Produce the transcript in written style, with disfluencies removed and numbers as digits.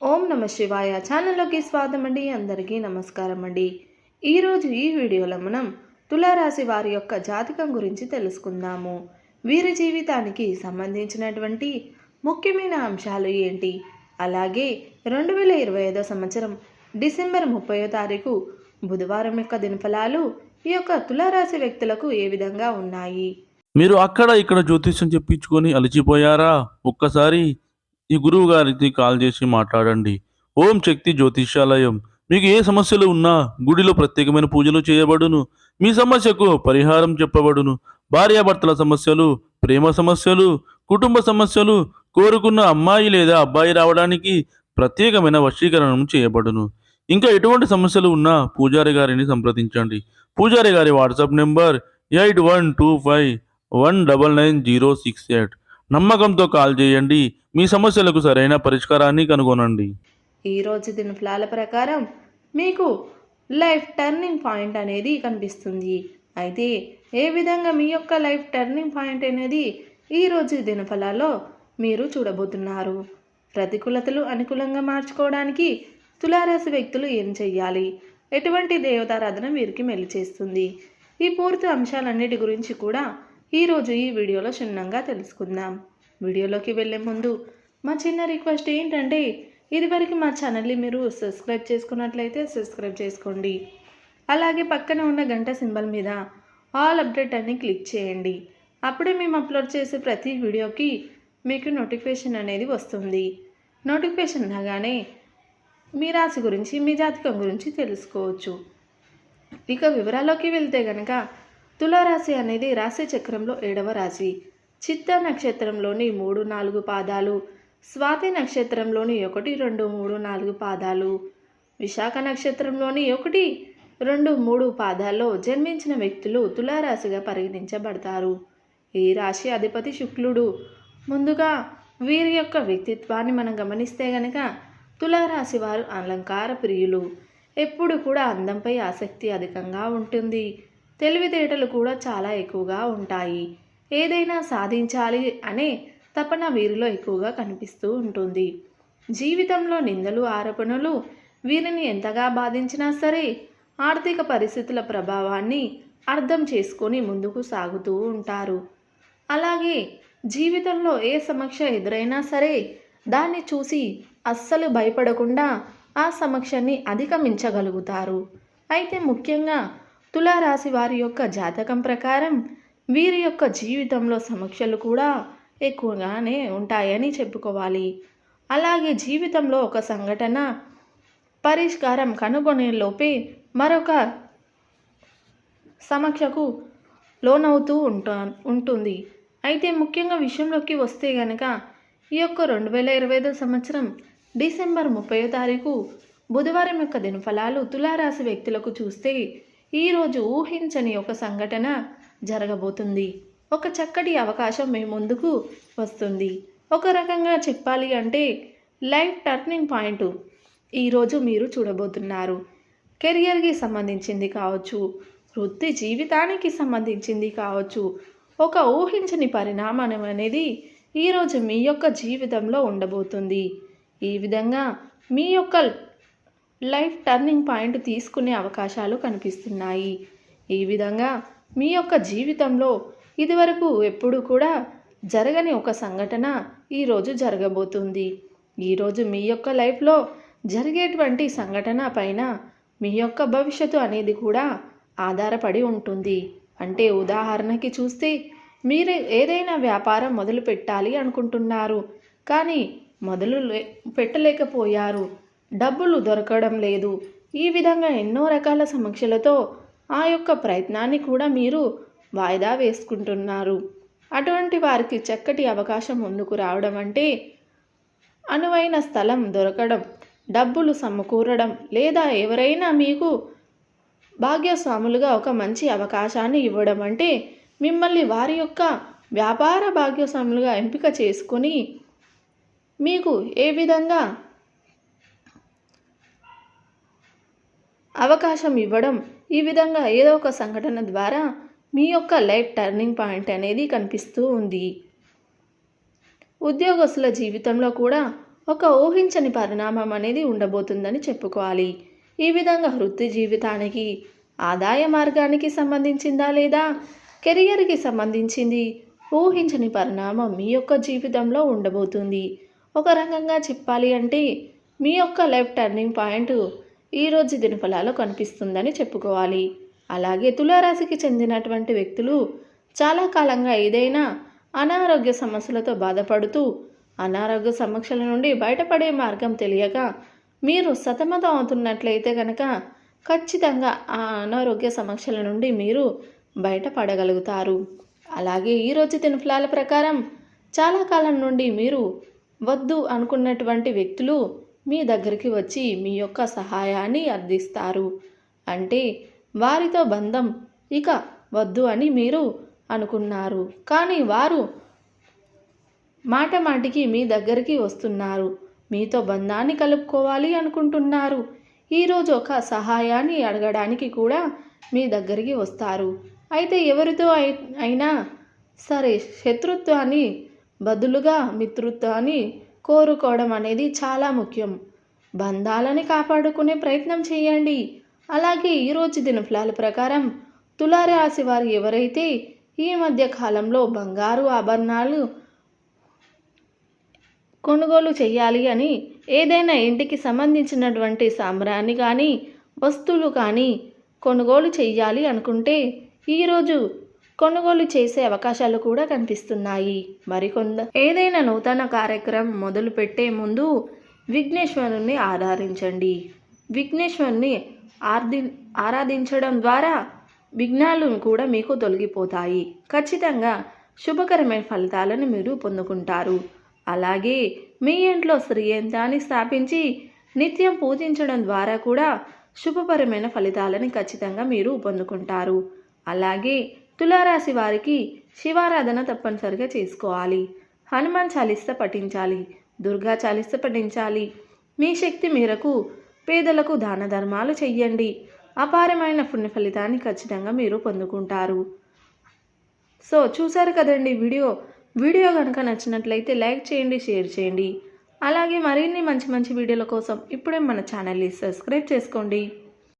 ఓం నమ శివాయ ఛానల్లోకి స్వాగతం అండి. అందరికీ నమస్కారం అండి. ఈరోజు ఈ వీడియోలో మనం తులారాశి వారి యొక్క జాతకం గురించి తెలుసుకుందాము. వీరి జీవితానికి సంబంధించినటువంటి ముఖ్యమైన అంశాలు ఏంటి, అలాగే 2025 సంవత్సరం డిసెంబర్ 30వ తారీఖు బుధవారం యొక్క దినఫలాలు ఈ యొక్క తులారాశి వ్యక్తులకు ఏ విధంగా ఉన్నాయి. మీరు అక్కడ ఇక్కడ జ్యోతిష్యం చెప్పించుకొని అలసిపోయారా? ఒక్కసారి ఈ గురువు గారికి కాల్ చేసి మాట్లాడండి. ఓం శక్తి జ్యోతిష్యాలయం. మీకు ఏ సమస్యలు ఉన్నా గుడిలో ప్రత్యేకమైన పూజలు చేయబడును. మీ సమస్యకు పరిహారం చెప్పబడును. భార్యాభర్తల సమస్యలు, ప్రేమ సమస్యలు, కుటుంబ సమస్యలు, కోరుకున్న అమ్మాయి లేదా అబ్బాయి రావడానికి ప్రత్యేకమైన వశీకరణం చేయబడును. ఇంకా ఎటువంటి సమస్యలు ఉన్నా పూజారి గారిని సంప్రదించండి. పూజారి గారి వాట్సాప్ నెంబర్ 8125199068. నమ్మకంతో కాల్ చేయండి. మీ సమస్యలకు సరైన పరిష్కారాన్ని కనుగొనండి. ఈరోజు దినఫలాల ప్రకారం మీకు లైఫ్ టర్నింగ్ పాయింట్ అనేది కనిపిస్తుంది. అయితే ఏ విధంగా మీ యొక్క లైఫ్ టర్నింగ్ పాయింట్ అనేది ఈరోజు దినఫలాల్లో మీరు చూడబోతున్నారు. ప్రతికూలతలు అనుకూలంగా మార్చుకోవడానికి తులారాశి వ్యక్తులు ఏం చెయ్యాలి, ఎటువంటి దేవతారాధన వీరికి మెల్లి చేస్తుంది, ఈ పూర్తి అంశాలన్నిటి గురించి కూడా ఈరోజు ఈ వీడియోలో క్షుణ్ణంగా తెలుసుకుందాం. వీడియోలోకి వెళ్ళే ముందు మా చిన్న రిక్వెస్ట్ ఏంటంటే, ఇదివరకు మా ఛానల్ని మీరు సబ్స్క్రైబ్ చేసుకున్నట్లయితే సబ్స్క్రైబ్ చేసుకోండి. అలాగే పక్కన ఉన్న గంట సింబల్ మీద ఆల్ అప్డేట్ అని క్లిక్ చేయండి. అప్పుడే మేము అప్లోడ్ చేసే ప్రతి వీడియోకి మీకు నోటిఫికేషన్ అనేది వస్తుంది. నోటిఫికేషన్ రాగానే మీ రాశి గురించి, మీ జాతకం గురించి తెలుసుకోవచ్చు. ఇక వివరాల్లోకి వెళ్తే గనక తులారాశి అనేది రాశి చక్రంలో 7వ రాశి. చిత్త నక్షత్రంలోని 3, 4 పాదాలు, స్వాతి నక్షత్రంలోని 1, 2, 3, 4 పాదాలు, విశాఖ నక్షత్రంలోని 1, 2, 3 పాదాల్లో జన్మించిన వ్యక్తులు తులారాశిగా పరిగణించబడతారు. ఈ రాశి అధిపతి శుక్రుడు. ముందుగా వీరి యొక్క వ్యక్తిత్వాన్ని మనం గమనిస్తే గనక తులారాశి వారు అలంకార ప్రియులు. ఎప్పుడు కూడా అందంపై ఆసక్తి అధికంగా ఉంటుంది. తెలివితేటలు కూడా చాలా ఎక్కువగా ఉంటాయి. ఏదైనా సాధించాలి అనే తపన వీరిలో ఎక్కువగా కనిపిస్తూ ఉంటుంది. జీవితంలో నిందలు, ఆరోపణలు వీరిని ఎంతగా బాధించినా సరే ఆర్థిక పరిస్థితుల ప్రభావాన్ని అర్థం చేసుకొని ముందుకు సాగుతూ ఉంటారు. అలాగే జీవితంలో ఏ సమస్య ఎదురైనా సరే దాన్ని చూసి అస్సలు భయపడకుండా ఆ సమస్యని అధిగమించగలుగుతారు. అయితే ముఖ్యంగా తులారాశి వారి యొక్క జాతకం ప్రకారం వీరి యొక్క జీవితంలో సమస్యలు కూడా ఎక్కువగానే ఉంటాయని చెప్పుకోవాలి. అలాగే జీవితంలో ఒక సంఘటన పరిష్కారం కనుగొనే లోపే మరొక సమస్యకు లోనవుతూ ఉంటుంది. అయితే ముఖ్యంగా విషయంలోకి వస్తే గనక ఈ యొక్క 2025 సంవత్సరం డిసెంబర్ 30వ తారీఖు బుధవారం యొక్క దినఫలాలు తులారాశి వ్యక్తులకు చూస్తే ఈరోజు ఊహించని ఒక సంఘటన జరగబోతుంది. ఒక చక్కటి అవకాశం మీ ముందుకు వస్తుంది. ఒక రకంగా చెప్పాలి అంటే లైఫ్ టర్నింగ్ పాయింట్ ఈరోజు మీరు చూడబోతున్నారు. కెరియర్కి సంబంధించింది కావచ్చు, వృత్తి జీవితానికి సంబంధించింది కావచ్చు, ఒక ఊహించని పరిణామం అనేది ఈరోజు మీ యొక్క జీవితంలో ఉండబోతుంది. ఈ విధంగా మీ యొక్క లైఫ్ టర్నింగ్ పాయింట్ తీసుకునే అవకాశాలు కనిపిస్తున్నాయి. ఈ విధంగా మీ యొక్క జీవితంలో ఇదివరకు ఎప్పుడు కూడా జరగని ఒక సంఘటన ఈరోజు జరగబోతుంది. ఈరోజు మీ యొక్క లైఫ్లో జరిగేటువంటి సంఘటన పైన మీ యొక్క భవిష్యత్తు అనేది కూడా ఆధారపడి ఉంటుంది. అంటే ఉదాహరణకి చూస్తే మీరు ఏదైనా వ్యాపారం మొదలు పెట్టాలి అనుకుంటున్నారు, కానీ మొదలు పెట్టలేకపోయారు, డబ్బులు దొరకడం లేదు. ఈ విధంగా ఎన్నో రకాల సమస్యలతో ఆ యొక్క ప్రయత్నాన్ని కూడా మీరు వాయిదా వేసుకుంటున్నారు. అటువంటి వారికి చక్కటి అవకాశం ముందుకు రావడం అంటే అనువైన స్థలం దొరకడం, డబ్బులు సమకూరడం, లేదా ఎవరైనా మీకు భాగ్యస్వాములుగా ఒక మంచి అవకాశాన్ని ఇవ్వడం అంటే మిమ్మల్ని వారి యొక్క వ్యాపార భాగ్యస్వాములుగా ఎంపిక చేసుకొని మీకు ఏ విధంగా అవకాశం ఇవ్వడం, ఈ విధంగా ఏదో ఒక సంఘటన ద్వారా మీ యొక్క లైఫ్ టర్నింగ్ పాయింట్ అనేది కనిపిస్తూ ఉంది. ఉద్యోగస్తుల జీవితంలో కూడా ఒక ఊహించని పరిణామం అనేది ఉండబోతుందని చెప్పుకోవాలి. ఈ విధంగా వృత్తి జీవితానికి, ఆదాయ మార్గానికి సంబంధించిందా లేదా కెరియర్కి సంబంధించింది ఊహించని పరిణామం మీ యొక్క జీవితంలో ఉండబోతుంది. ఒక రకంగా చెప్పాలి అంటే మీ యొక్క లైఫ్ టర్నింగ్ పాయింట్ ఈరోజు దినఫలాలో కనిపిస్తుందని చెప్పుకోవాలి. అలాగే తులారాశికి చెందినటువంటి వ్యక్తులు చాలా కాలంగా ఏదైనా అనారోగ్య సమస్యలతో బాధపడుతూ అనారోగ్య సమస్యల నుండి బయటపడే మార్గం తెలియక మీరు సతమతం అవుతున్నట్లయితే కనుక ఖచ్చితంగా ఆ అనారోగ్య సమస్యల నుండి మీరు బయటపడగలుగుతారు. అలాగే ఈరోజు దినఫలాల ప్రకారం చాలా కాలం నుండి మీరు వద్దు అనుకున్నటువంటి వ్యక్తులు మీ దగ్గరికి వచ్చి మీ యొక్క సహాయాన్ని అర్థిస్తారు. అంటే వారితో బంధం ఇక వద్దు అని మీరు అనుకున్నారు, కానీ వారు మాట మాటికి మీ దగ్గరికి వస్తున్నారు. మీతో బంధాన్ని కలుపుకోవాలి అనుకుంటున్నారు. ఈరోజు ఒక సహాయాన్ని అడగడానికి కూడా మీ దగ్గరికి వస్తారు. అయితే ఎవరితో అయినా సరే శత్రుత్వాన్ని బదులుగా మిత్రుత్వాన్ని కోరుకోవడం అనేది చాలా ముఖ్యం. బంధాలని కాపాడుకునే ప్రయత్నం చేయండి. అలాగే ఈరోజు దినఫలాల ప్రకారం తులారాశి వారు ఎవరైతే ఈ మధ్య కాలంలో బంగారు ఆభరణాలు కొనుగోలు చేయాలి అని ఏదైనా ఇంటికి సంబంధించినటువంటి సాంబ్రాన్ని కానీ వస్తువులు కానీ కొనుగోలు చేయాలి అనుకుంటే ఈరోజు కొనుగోలు చేసే అవకాశాలు కూడా కనిపిస్తున్నాయి. ఏదైనా నూతన కార్యక్రమం మొదలు పెట్టే ముందు విఘ్నేశ్వరుని ఆరాధించండి. విఘ్నేశ్వరుని ఆరాధించడం ద్వారా విఘ్నాలు కూడా మీకు తొలగిపోతాయి. ఖచ్చితంగా శుభకరమైన ఫలితాలను మీరు పొందుకుంటారు. అలాగే మీ ఇంట్లో శ్రీయంత్రాన్ని స్థాపించి నిత్యం పూజించడం ద్వారా కూడా శుభపరమైన ఫలితాలను ఖచ్చితంగా మీరు పొందుకుంటారు. అలాగే తులారాశి వారికి శివారాధన తప్పనిసరిగా చేసుకోవాలి. హనుమాన్ చాలీసా పఠించాలి, దుర్గా చాలీసా పఠించాలి. మీ శక్తి మేరకు పేదలకు దాన ధర్మాలు చెయ్యండి. అపారమైన పుణ్య ఫలితాన్ని ఖచ్చితంగా మీరు పొందుకుంటారు. సో చూసారు కదండి వీడియో కనుక నచ్చినట్లయితే లైక్ చేయండి, షేర్ చేయండి. అలాగే మరిన్ని మంచి వీడియోల కోసం ఇప్పుడే మన ఛానల్ని సబ్స్క్రైబ్ చేసుకోండి.